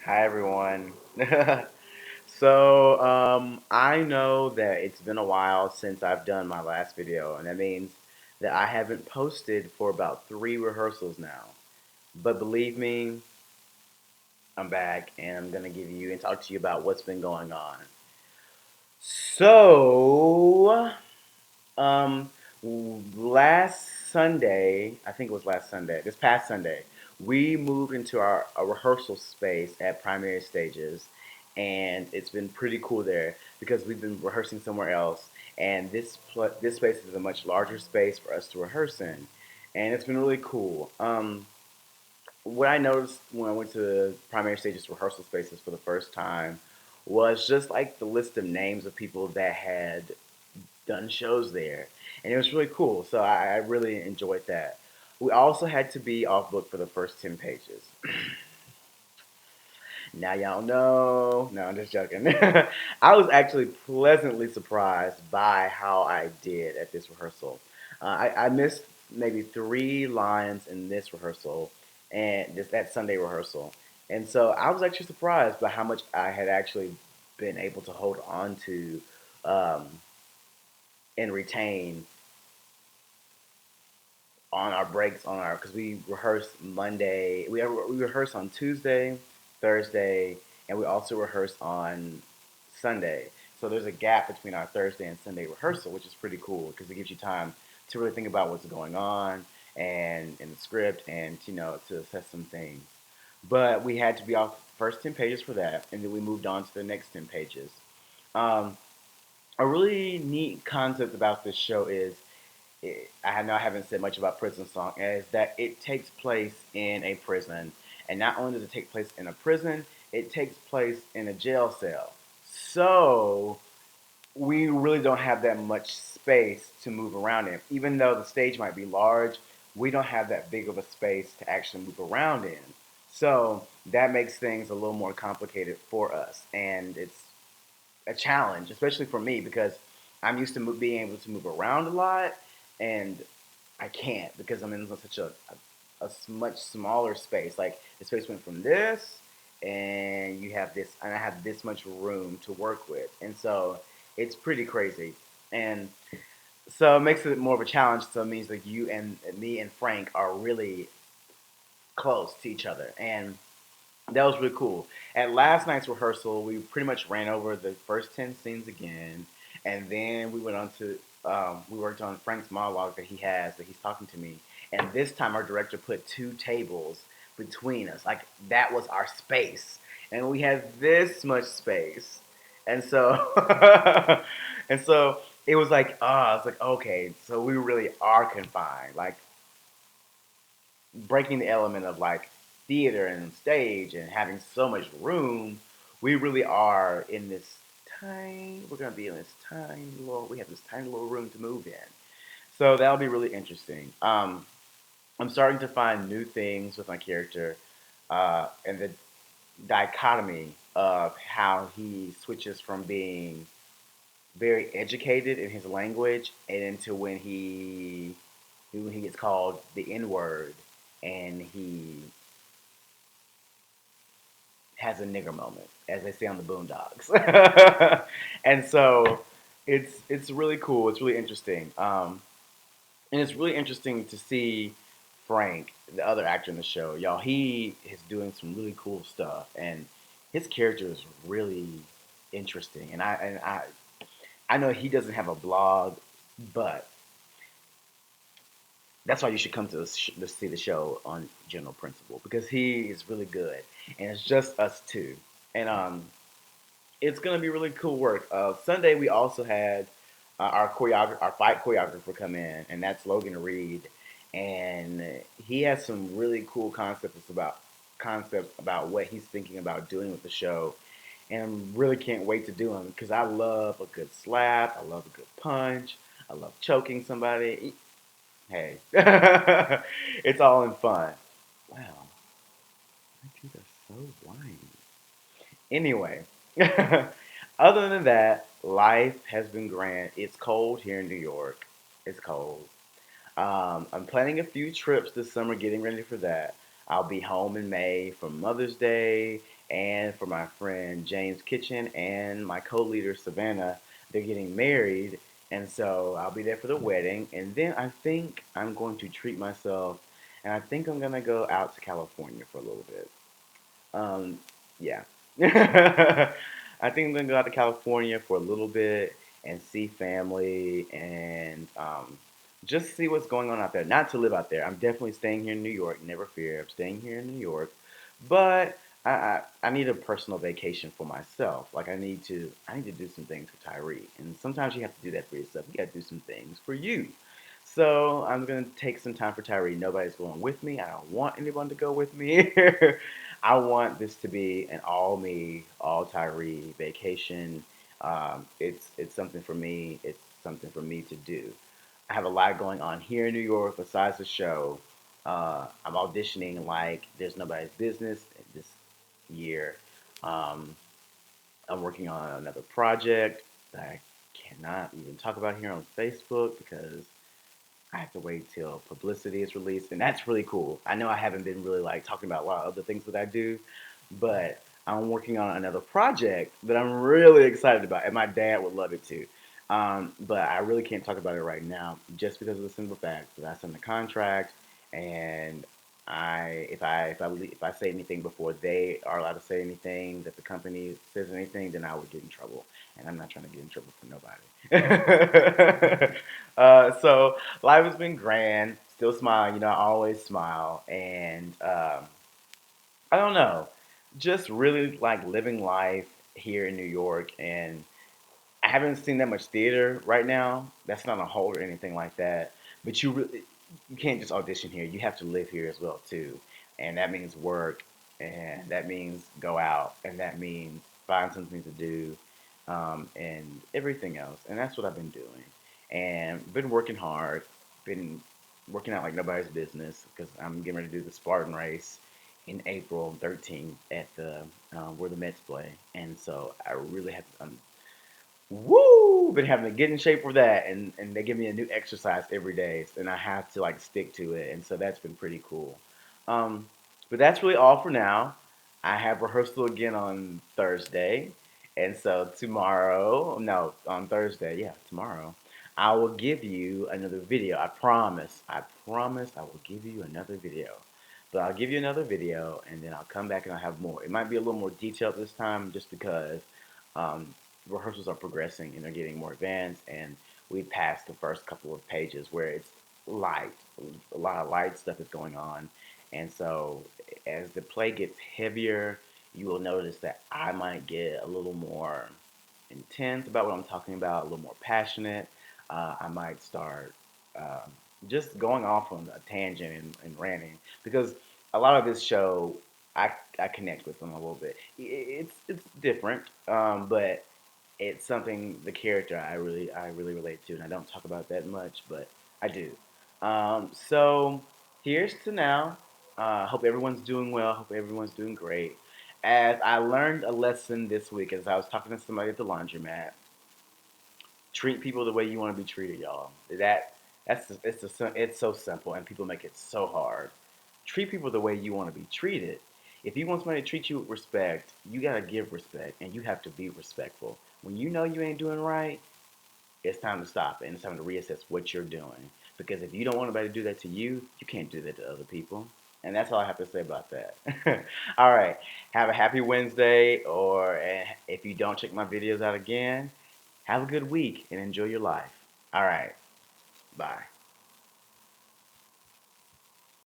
Hi everyone. So I know that it's been a while since I've done my last video, and that means that I haven't posted for about 3 rehearsals now. But believe me, I'm back and I'm gonna give you and talk to you about what's been going on. So, um, last Sunday, I think it was last Sunday, this past Sunday, we moved into our a rehearsal space at Primary Stages, and it's been pretty cool there because we've been rehearsing somewhere else, and this space is a much larger space for us to rehearse in, and it's been really cool. What I noticed when I went to Primary Stages rehearsal spaces for the first time was just like the list of names of people that had done shows there, and it was really cool. So I really enjoyed that. We also had to be off book for the first 10 pages. Now y'all know. No, I'm just joking. I was actually pleasantly surprised by how I did at this rehearsal. I missed maybe 3 lines in this rehearsal and this that Sunday rehearsal, and so I was actually surprised by how much I had actually been able to hold on to um, and retain on our breaks on our because we rehearse Monday. We rehearse on Tuesday, Thursday, and we also rehearse on Sunday. So there's a gap between our Thursday and Sunday rehearsal, which is pretty cool because it gives you time to really think about what's going on and in the script and to assess some things. But we had to be off the first 10 pages for that, and then we moved on to the next 10 pages. Um, a really neat concept about this show is I know I haven't said much about Prison Song, is that it takes place in a prison. And not only does it take place in a prison, it takes place in a jail cell. So we really don't have that much space to move around in. Even though the stage might be large, we don't have that big of a space to actually move around in. So that makes things a little more complicated for us. And it's a challenge, especially for me, because I'm used to being able to move around a lot, and I can't because I'm in such a much smaller space. Like the space went from this, and you have this, and I have this much room to work with, and so it's pretty crazy. And so it makes it more of a challenge. So it means like you and me and Frank are really close to each other, and that was really cool. At last night's rehearsal, we pretty much ran over the first 10 scenes again, and then we went on to we worked on Frank's monologue that he has that he's talking to me. And this time, our director put 2 tables between us, like that was our space, and we had this much space, and so and so it was like, it's like okay, so we really are confined, like breaking the element of like theater and stage and having so much room, we really are in this we're gonna be in this we have this tiny little room to move in. So that'll be really interesting. I'm starting to find new things with my character, and the dichotomy of how he switches from being very educated in his language and into when he gets called the N word and he has a nigger moment, as they say on the Boondocks. And so it's really cool. It's really interesting, and it's really interesting to see Frank, the other actor in the show. Y'all, he is doing some really cool stuff, and his character is really interesting. I know he doesn't have a blog, but that's why you should come to see the show on General Principle because he is really good, and it's just us two. And it's gonna be really cool work. Sunday we also had our fight choreographer come in, and that's Logan Reed, and he has some really cool concepts about what he's thinking about doing with the show, and really can't wait to do them because I love a good slap, I love a good punch, I love choking somebody. Hey, it's all in fun. Wow, my teeth are so whiny. Anyway, other than that, life has been grand. It's cold here in New York. It's cold. I'm planning a few trips this summer, getting ready for that. I'll be home in May for Mother's Day and for my friend Jane's Kitchen and my co-leader Savannah. They're getting married, and so I'll be there for the wedding. And then I think I'm going to treat myself, and I think I'm gonna go out to California for a little bit. Um, yeah. I think I'm gonna go out to California for a little bit and see family and just see what's going on out there. Not to live out there. I'm definitely staying here in New York. Never fear. I'm staying here in New York, but I need a personal vacation for myself. Like I need to do some things for Tyree, and sometimes you have to do that for yourself. You got to do some things for you. So I'm gonna take some time for Tyree. Nobody's going with me. I don't want anyone to go with me. I want this to be an all me, all Tyree vacation. It's something for me. It's something for me to do. I have a lot going on here in New York besides the show. I'm auditioning like there's nobody's business this year. Um, I'm working on another project that I cannot even talk about here on Facebook because I have to wait till publicity is released, and that's really cool. I know I haven't been really like talking about a lot of other things that I do, but I'm working on another project that I'm really excited about, and my dad would love it too. But I really can't talk about it right now, just because of the simple fact that I signed the contract, and if I say anything before they are allowed to say anything, that the company says anything, then I would get in trouble, and I'm not trying to get in trouble for nobody. So life has been grand. Still smiling, I always smile, and I don't know, just really like living life here in New York, and I haven't seen that much theater right now. That's not a hold or anything like that. But you can't just audition here. You have to live here as well too, and that means work, and that means go out, and that means find something to do, and everything else. And that's what I've been doing, and been working hard, been working out like nobody's business because I'm getting ready to do the Spartan race in April 13th at the where the Mets play, and so I really have to. Woo! Been having to get in shape for that, and they give me a new exercise every day, and I have to like stick to it, and so that's been pretty cool. Um, but that's really all for now. I have rehearsal again on Thursday, and so tomorrow, no, on Thursday, yeah, tomorrow, I will give you another video. I promise. I promise I will give you another video. But I'll give you another video, and then I'll come back and I'll have more. It might be a little more detailed this time, just because. Um, Rehearsals are progressing and they're getting more advanced, and we passed the first couple of pages where it's light, a lot of light stuff is going on, and so as the play gets heavier, you will notice that I might get a little more intense about what I'm talking about, a little more passionate. I might start um, just going off on a tangent and ranting, because a lot of this show I connect with them a little bit. It's different, but it's something, the character I really relate to, and I don't talk about that much, but I do. So here's to now. Hope everyone's doing well. Hope everyone's doing great. As I learned a lesson this week, as I was talking to somebody at the laundromat, treat people the way you want to be treated, y'all. It's so simple, and people make it so hard. Treat people the way you want to be treated. If you want somebody to treat you with respect, you gotta give respect, and you have to be respectful. When you know you ain't doing right, it's time to stop it, and it's time to reassess what you're doing. Because if you don't want anybody to do that to you, you can't do that to other people. And that's all I have to say about that. All right. Have a happy Wednesday, or if you don't check my videos out again, have a good week and enjoy your life. All right. Bye.